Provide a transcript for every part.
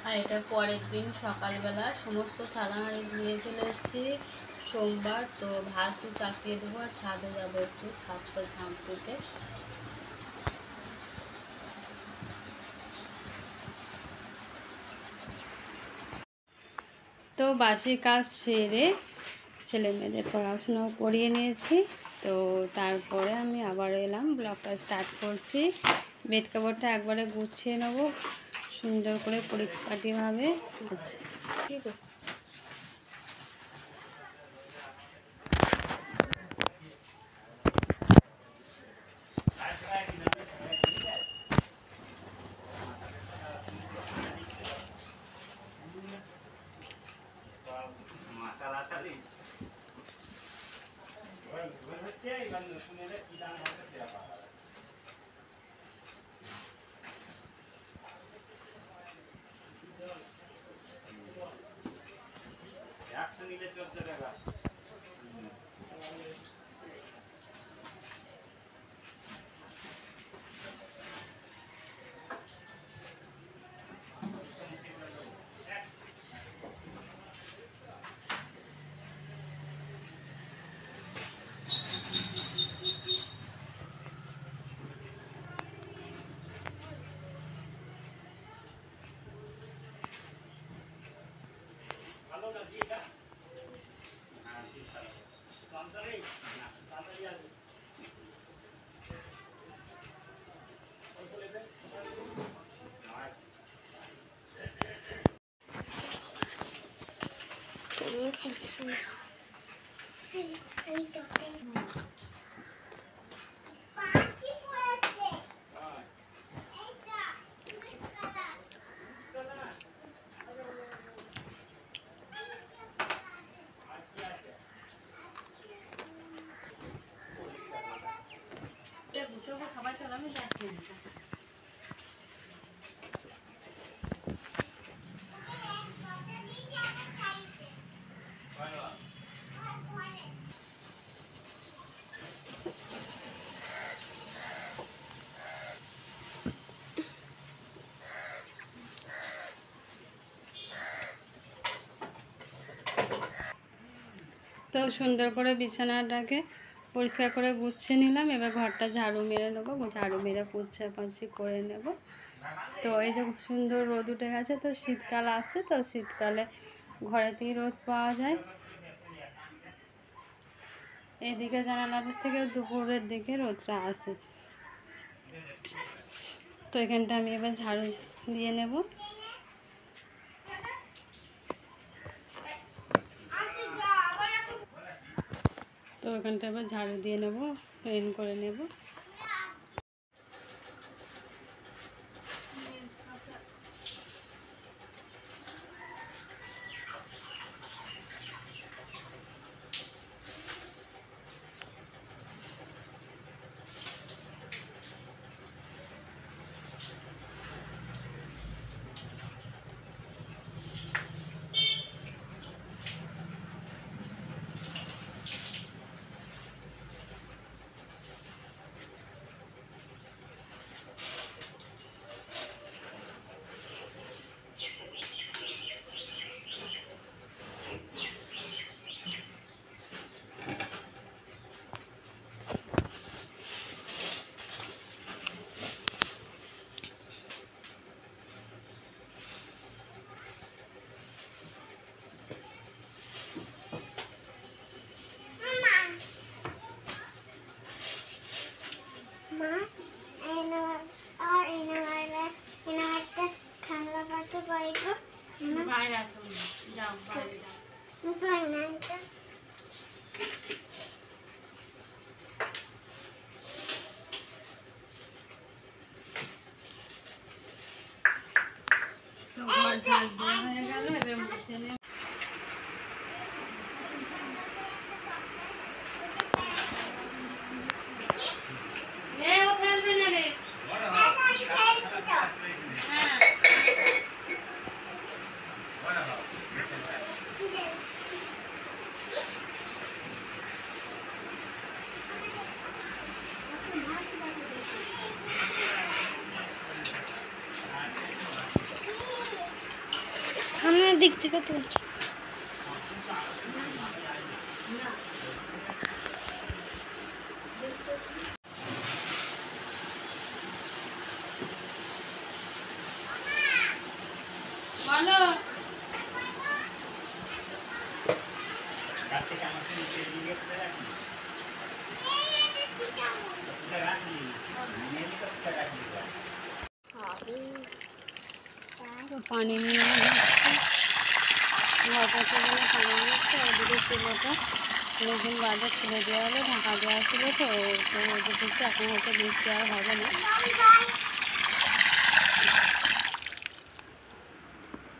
আর এটা পরের দিন সকালবেলা সমস্ত থালাহাঁড়ি ধুয়ে ফেলেছি। সোমবার তো ভাতও চাপিয়ে দেবো আর ছাদে যাবো একটু ছাদটা ঝাঁপ দিতে। তো বাসি কাজ সেরে ছেলে মেয়েদের পড়াশোনাও করিয়ে নিয়েছি। তো তারপরে আমি আবার এলাম, ব্লগটা স্টার্ট করছি। বেড কাভারটা একবারে গুছিয়ে নেবো সুন্দর করে পরিপাটিভাবে। আচ্ছা ঠিক আছে। সবাই তো আমি যাচ্ছি। তো সুন্দর করে বিছানাটাকে পরিষ্কার করে গুছিয়ে নিলাম। এবার ঘরটা ঝাড়ু মেরে নেবো, ঝাড়ু মেরে পোছাপাছি করে নেব। তো এই যে সুন্দর রোদ উঠে গেছে, তো শীতকাল আসছে, তো শীতকালে ঘরেতেই রোদ পাওয়া যায়। এইদিকে জানালার থেকে দুপুরের দিকে রোদটা আসে। তো এখানটা আমি এবার ঝাড়ু দিয়ে নেব। তো এখানটা এবার ঝাড়ু দিয়ে নেব, ক্লিন করে নেব। বাইরে আছো, যাও বাইরে যাও। তো ঘর ঝাড় দেওয়া হয়ে গেল, এবার মুছে নেব। সামনের দিক থেকে তুলছি। বলো পানি নিয়ে ঘরটাতে বলে পানি নিচ্ছে আর দুটো ছেলেটা অনেকদিন বাদে খুলে দেওয়া হলো, ঢাকা দেওয়া ছিল তো ওদের দিচ্ছে। এখন হয়তো বৃষ্টি আর হবে না।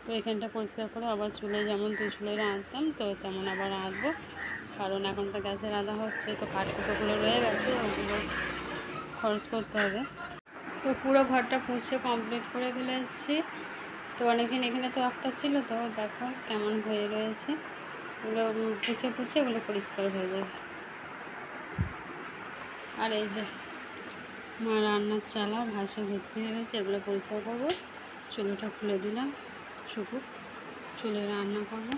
তো এখানটা পরিষ্কার করে আবার চুলে যেমন চুলে রাঁধতাম তো তেমন আবার রাঁধবো, কারণ এখন তো গ্যাসে রাঁধা হচ্ছে, তো কাঠকুটোগুলো রয়ে গেছে, ওগুলো খরচ করতে হবে। তো পুরো ঘরটা পুষে কমপ্লিট করে ফেলেছি। তো অনেকদিন এখানে তো একটা ছিল, তো দেখো কেমন হয়ে রয়েছে। ওগুলো পুছে পুছে ওগুলো পরিষ্কার হয়ে যাবে। আর এই যে মা রান্নার চালা ঘাসে ভর্তি হয়ে গেছে, এগুলো পরিষ্কার করবো। চুলোটা খুলে দিলাম, শুকুক, চুলে রান্না করবো।